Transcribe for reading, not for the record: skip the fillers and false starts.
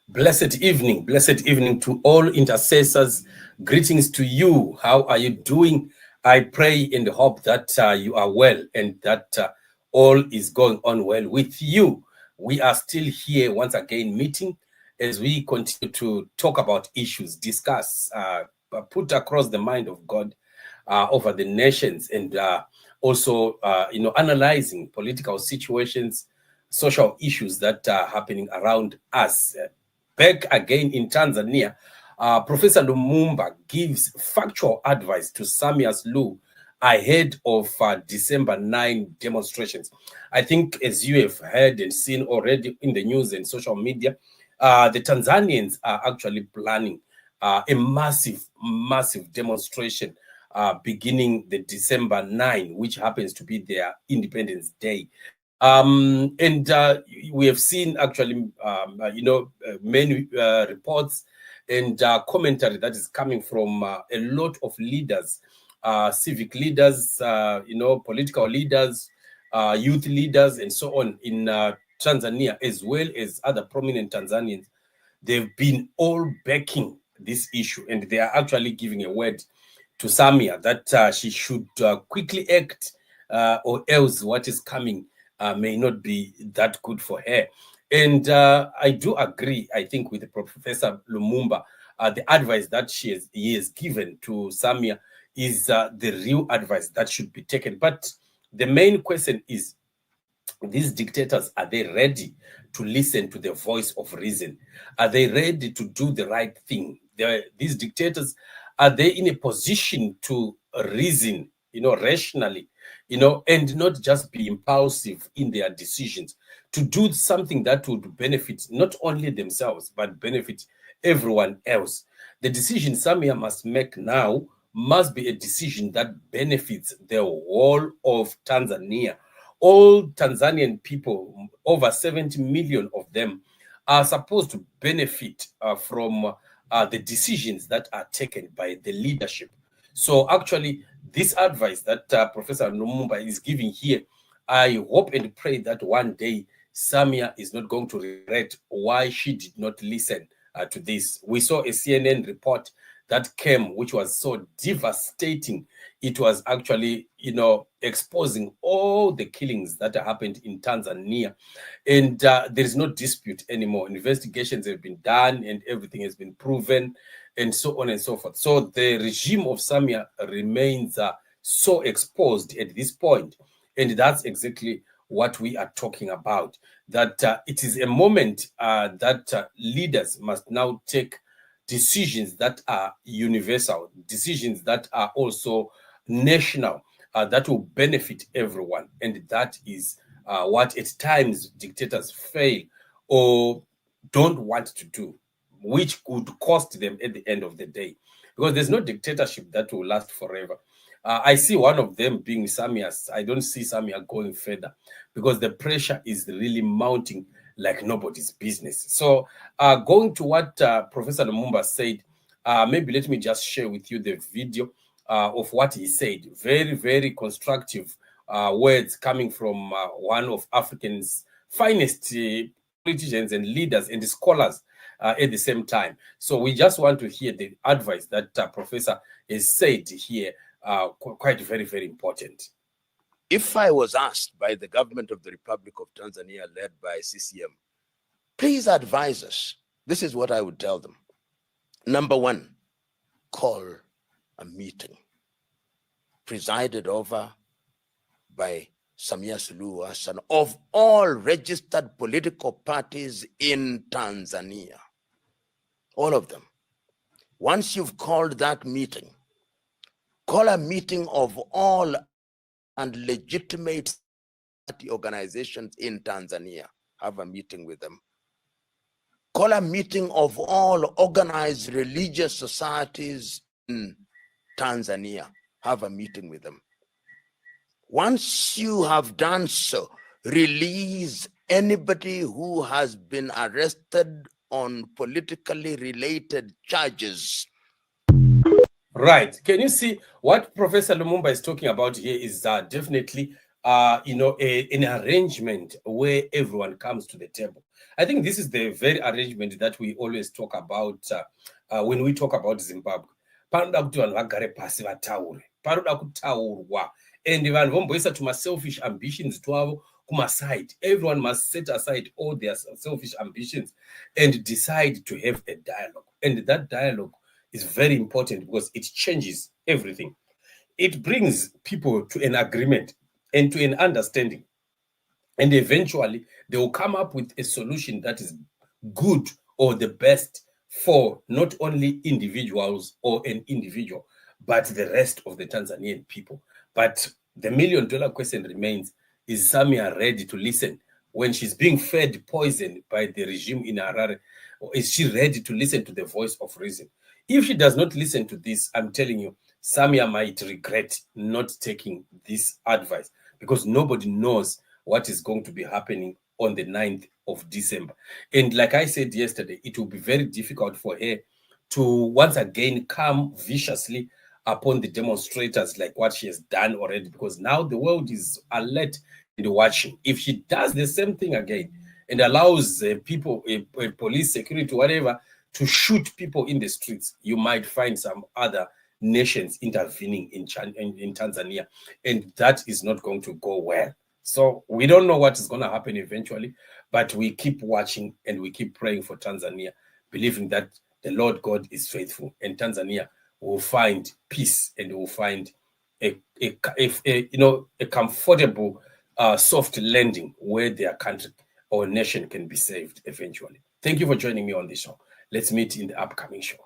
Blessed evening to all intercessors. Greetings to you. How are you doing? I pray and hope that you are well and that all is going on well with you. We are still here once again meeting as we continue to talk about issues, discuss, put across the mind of God over the nations and also, analyzing political situations, social issues that are happening around us. Back again in Tanzania, Professor Lumumba gives factual advice to Samia Suluhu ahead of December 9 demonstrations. I think, as you have heard and seen already in the news and social media, the Tanzanians are actually planning a massive demonstration beginning the December 9, which happens to be their Independence Day. And we have seen actually, many reports and commentary that is coming from a lot of leaders, civic leaders, political leaders, youth leaders, and so on in Tanzania, as well as other prominent Tanzanians. They've been all backing this issue, and they are actually giving a word to Samia that she should quickly act, or else what is coming may not be that good for her. And I do agree, I think, with Professor Lumumba. The advice that he has given to Samia is the real advice that should be taken. But the main question is, these dictators, are they ready to listen to the voice of reason? Are they ready to do the right thing? These dictators, are they in a position to reason, rationally, and not just be impulsive in their decisions, to do something that would benefit not only themselves, but benefit everyone else? The decision Samia must make now must be a decision that benefits the whole of Tanzania. All Tanzanian people, over 70 million of them, are supposed to benefit from the decisions that are taken by the leadership. So actually, this advice that Professor Lumumba is giving here, I hope and pray that one day Samia is not going to regret why she did not listen to this. We saw a CNN report that came, which was so devastating. It was actually, exposing all the killings that happened in Tanzania. And there is no dispute anymore. Investigations have been done and everything has been proven, and so on and so forth. So the regime of Samia remains so exposed at this point. And that's exactly what we are talking about, that it is a moment that leaders must now take decisions that are universal, decisions that are also national, that will benefit everyone. And that is what at times dictators fail or don't want to do, which could cost them at the end of the day. Because there's no dictatorship that will last forever. I see one of them being Samia's. I don't see Samia going further because the pressure is really mounting like nobody's business. So going to what Professor Lumumba said, maybe let me just share with you the video of what he said. Very, very constructive words coming from one of Africa's finest politicians and leaders and scholars at the same time. So we just want to hear the advice that Professor has said here, quite very, very important. If I was asked by the government of the Republic of Tanzania, led by CCM, please advise us, this is what I would tell them. Number one, call a meeting presided over by Samia Suluhu Hassan of all registered political parties in Tanzania. All of them. Once you've called that meeting, call a meeting of all and legitimate organizations in Tanzania. Have a meeting with them. Call a meeting of all organized religious societies in Tanzania. Have a meeting with them. Once you have done so, release anybody who has been arrested on politically related charges. Right. Can you see what Professor Lumumba is talking about here is definitely an arrangement where everyone comes to the table. I think this is the very arrangement that we always talk about when we talk about Zimbabwe. Panoda kuti vanhu vagare pasi vataure, panoda kutaurwa, and vanhu vomboisa selfish ambitions twavo kumaside. Everyone must set aside all their selfish ambitions and decide to have a dialogue. And that dialogue is very important because it changes everything. It brings people to an agreement and to an understanding. And eventually, they will come up with a solution that is good or the best for not only individuals or an individual, but the rest of the Tanzanian people. But the million-dollar question remains, is Samia ready to listen when she's being fed poison by the regime in Harare? Or is she ready to listen to the voice of reason? If she does not listen to this, I'm telling you, Samia might regret not taking this advice because nobody knows what is going to be happening on the 9th of December. And like I said yesterday, it will be very difficult for her to once again come viciously upon the demonstrators like what she has done already, because now the world is alert and watching. If she does the same thing again and allows people, police, security, whatever, to shoot people in the streets, you might find some other nations intervening in Tanzania, and that is not going to go well. So we don't know what is going to happen eventually, but we keep watching and we keep praying for Tanzania, believing that the Lord God is faithful and Tanzania will find peace and will find a comfortable, soft landing where their country or nation can be saved eventually. Thank you for joining me on this show. Let's meet in the upcoming show.